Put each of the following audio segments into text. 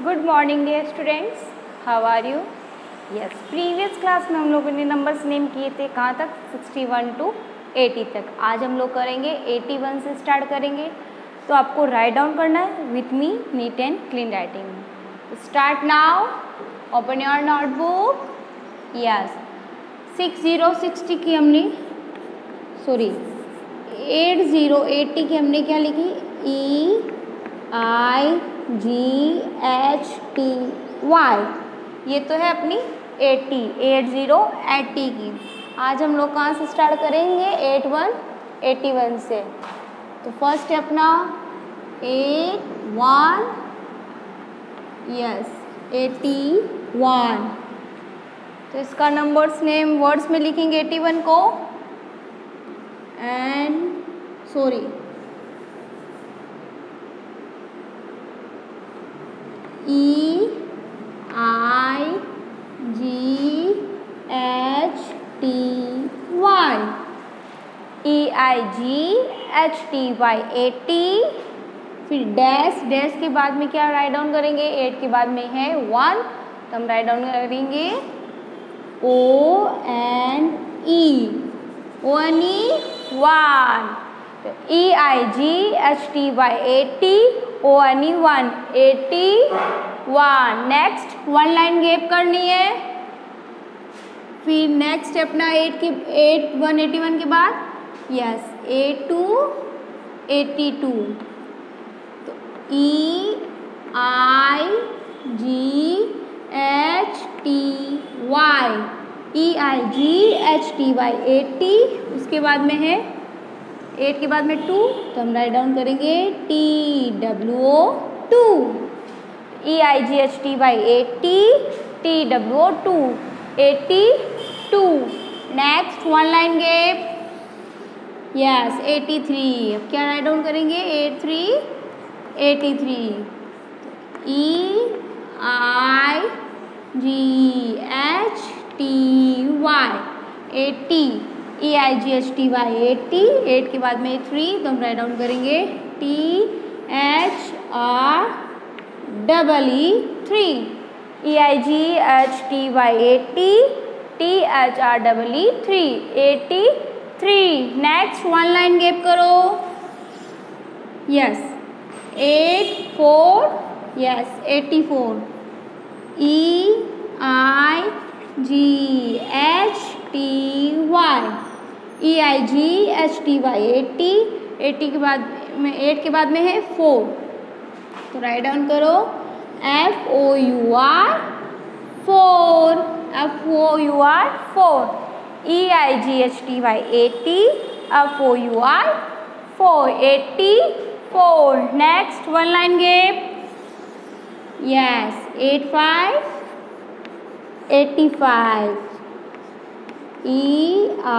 Good morning dear students, how are you. Yes, previous class में हम लोगों ने नंबर्स नेम किए थे कहाँ तक, 61 to 80 तक। आज हम लोग करेंगे 81 से स्टार्ट करेंगे। तो आपको राइट डाउन करना है with me, neat and clean writing. Start now, open your notebook. Yes, 60 की हमने 80 की हमने क्या लिखी, EIGHTY। ये तो है अपनी 80 की। आज हम लोग कहाँ से स्टार्ट करेंगे, 81 से। तो फर्स्ट है अपना 81, यस 81। तो इसका नंबर्स नेम वर्ड्स में लिखेंगे 81 को, एंड EIGHTY 80। फिर डैश के बाद में क्या राइट डाउन करेंगे, 8 के बाद में है 1, तो हम राइट डाउन करेंगे ONE 1। तो EIGHTY 80, ONE 81। Next one line gap करनी है। फिर नेक्स्ट है अपना 181 के बाद, यस 82। तो EIGHTY 80। उसके बाद में है 8 के बाद में 2, तो हम राइट डाउन करेंगे TWO 2। EIGHTY 80, TWO 2, 82। Next one line gap, yes 83। अब क्या राइट डाउन करेंगे, 83। EIGHTY 80, EIGHTY 80। 8 के बाद में 3, तो हम राइट डाउन करेंगे THREE 3। EIGHTY 80, THREE 83। Next one line gap करो, यस 84, यस 84। EIGHTY 80। 80 के बाद में 8 के बाद में है 4, तो राइट डाउन करो FOUR 4। EIGHTY 80, FOUR 4, 84। Next one line gap, yes 85। EIGHTY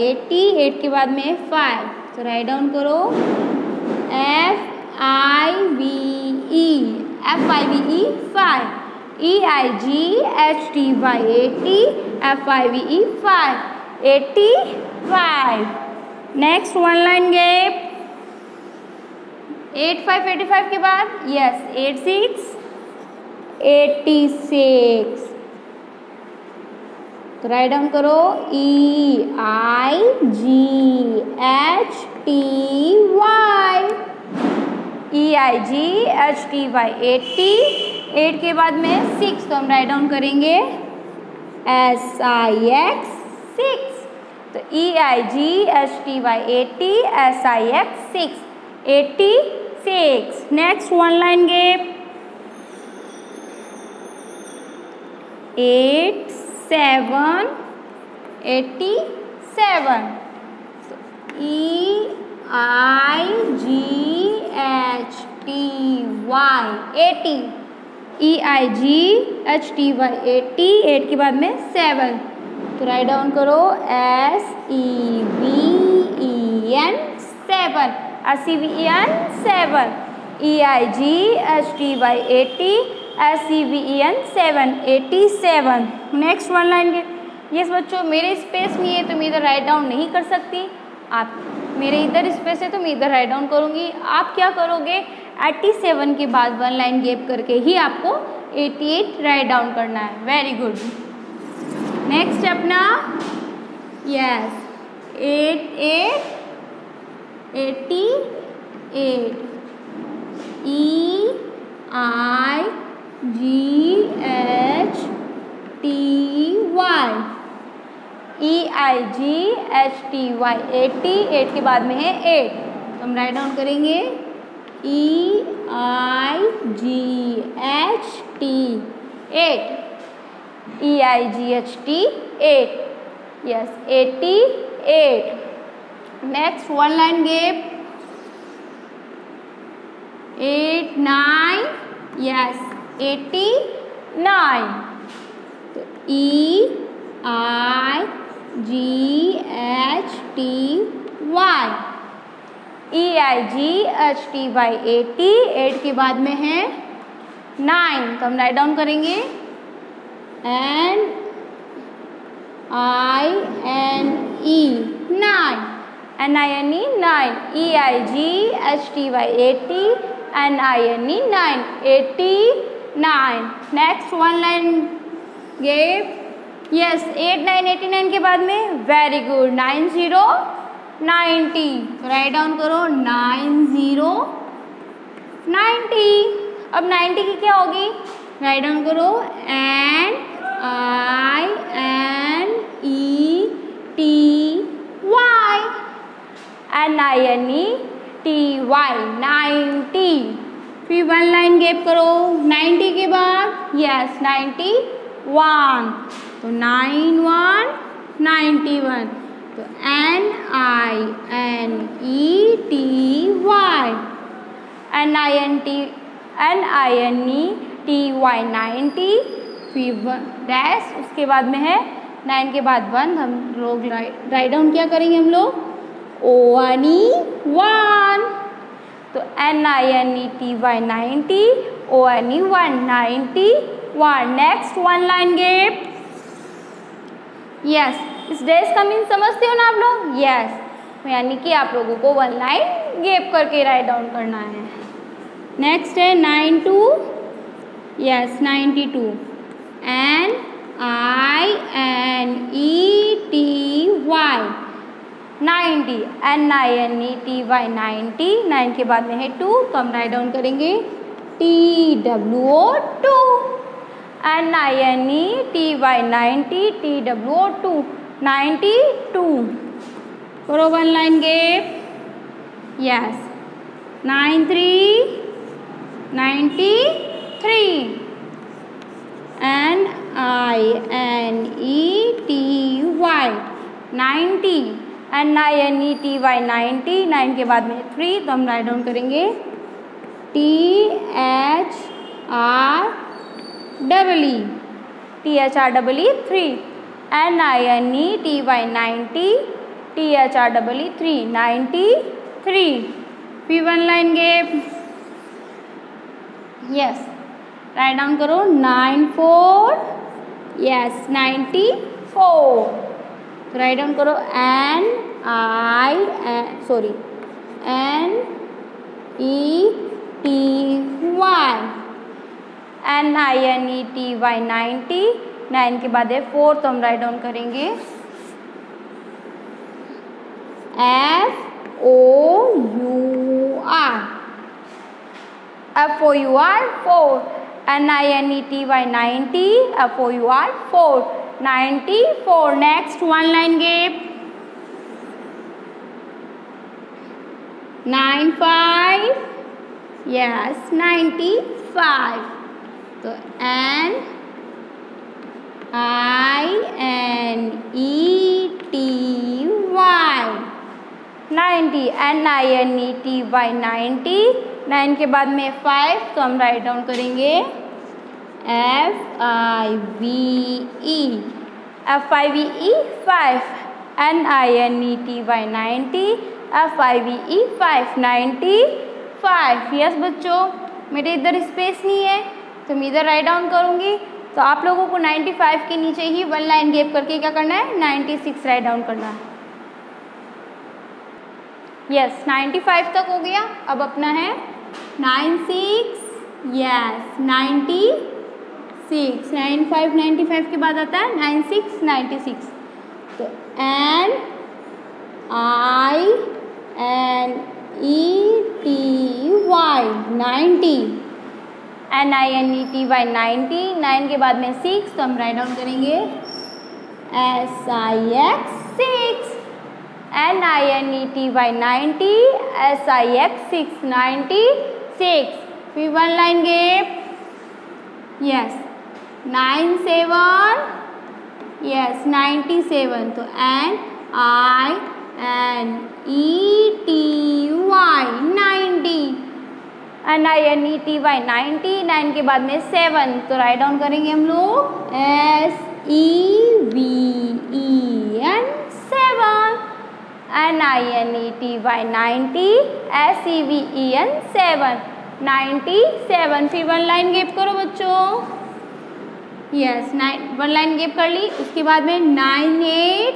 80। 8 के बाद में 5, तो राइट डाउन करो FIVE 5। EIGHTY 80, FIVE 5, 85। Next one line gap, 85 के बाद, यस 86। तो राइट डाउन करो EIGHTY 80। 8 के बाद में 6, तो हम राइट डाउन करेंगे SIX 6। तो EIGHTY 80, SIX 6, 86। Next one line gap, 87। EIGHTY 80, EIGHTY 80। 8 के बाद में 7, तो राइट डाउन करो SEVEN 7, EIGHTY 80, SEVEN 7, 87। Next one line के, यस बच्चों मेरे स्पेस में है तो मैं इधर राइट डाउन नहीं कर सकती, आप मेरे इधर स्पेस है तो मैं इधर राइट डाउन करूँगी। आप क्या करोगे, 87 के बाद 1 लाइन गैप करके ही आपको 88 राइट डाउन करना है। Very good. नेक्स्ट अपना यस 88 EIGHTY 88 के बाद में है 8, तो हम राइट डाउन करेंगे EIGHT 8 yes 88। Next 1 line gap 8 9 yes 89, तो EIGHTY 88 के बाद में है 9, तो हम राइट डाउन करेंगे NINE 9 EIGHTY 80 NINE 9 89। Next 1 line gap yes 8 9 89 के बाद में वेरी गुड 90 90, राइट डाउन करो 90 90। अब 90 की क्या होगी, राइट डाउन करो NINETY 90। फिर 1 लाइन गैप करो 90 के बाद यस 91, तो 91 91, तो NINETY 90। फिर डैश उसके बाद में है 9 के बाद 1, हम लोग राइट डाउन क्या करेंगे हम लोग ONE 1, तो NINETY 90 ONE 191। Next 1 line gap yes इस डैश का मीन समझते हो ना आप लोग, यस यानी कि आप लोगों को 1 लाइन गैप करके राइट डाउन करना है। नेक्स्ट है 92 यस 92 NINETY 90 NINETY 90, 9 के बाद में है 2, तो हम राइट डाउन करेंगे TWO2 NINETY 90 TWO2 92। करो 1 line gap yes 93 93 NINETY 90 NINETY 90, 9 के बाद में 3, तो हम राइट डाउन करेंगे THREE 3 NINETY 90 THREE 93। फिर 1 line gap yes write down करो 94 यस 94, तो राइट डाउन करो NINETY 90, 9 के बाद है 4, तो हम राइट डाउन करेंगे FOUR 4 NINETY 90 FOUR 4 94। Next 1 line gap 95 yes 95, तो NINETY 90 NINETY 90, 9 के बाद में 5, तो हम राइट डाउन करेंगे FIVE 5 NINETY 90 FIVE 5 95। यस बच्चों मेरे इधर स्पेस नहीं है तो मैं इधर राइट डाउन करूँगी, तो आप लोगों को 95 के नीचे ही 1 लाइन गैप करके क्या करना है 96 राइट डाउन करना है। यस 95 तक हो गया। अब अपना है 96, यस 96, 95 95 के बाद आता है 96 96। तो N I N E T Y 90, NINETY 90, 9 के बाद में 6 तो हम राइट डाउन करेंगे SIX 6, NINETY 90, SIX 6 96। फिर one line gap, yes 97, yes 97 तो NINETY 90, NINETY 90, 9 के बाद में 7 तो राइट डाउन करेंगे हम लोग SEVEN 7, NINETY 90, SEVEN 7 97। फिर वन लाइन गैप करो बच्चों, यस वन लाइन गैप कर ली। उसके बाद में 98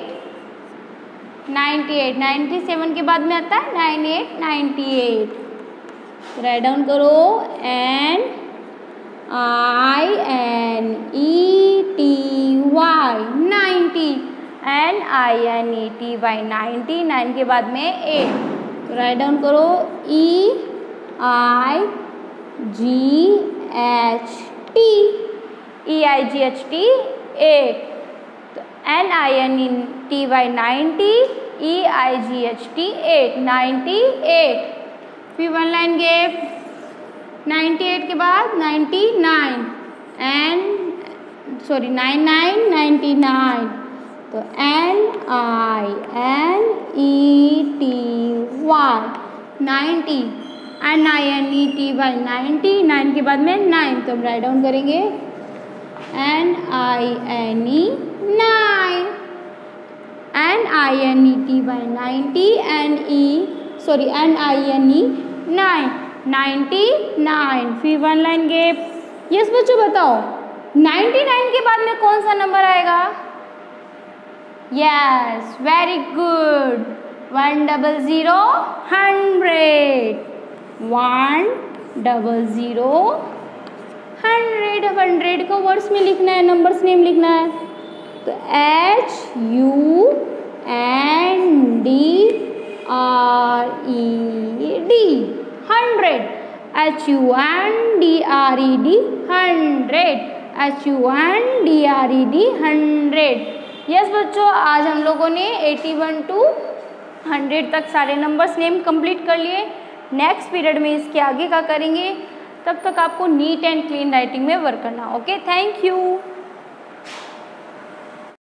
98, 97 के बाद में आता है 98 98। राइट डाउन करो NINETY 90, NINETY 90, 9 के बाद में 8 तो राइट डाउन करो EIGHT 8 तो NINETY 90, EIGHT 8 98। फिर वन लाइन गैप 98 के बाद 99 99 99 तो NINETY 90, NINETY 90, 9 के बाद में 9 तो हम राइट डाउन करेंगे NINE 9, NINETY 90, NINE 9 99। फिर वन लाइन गैप, यस बच्चों बताओ 99 के बाद में कौन सा नंबर आएगा? यस वेरी गुड 100 100 100 100 को वर्ड्स में लिखना है, नंबर्स नेम लिखना है तो HUNDRED 100, HUNDRED 100। यस बच्चों आज हम लोगों ने 81 to 100 तक सारे नंबर्स नेम कंप्लीट कर लिए। नेक्स्ट पीरियड में इसके आगे का करेंगे, तब तक आपको नीट एंड क्लीन राइटिंग में वर्क करना। Okay thank you.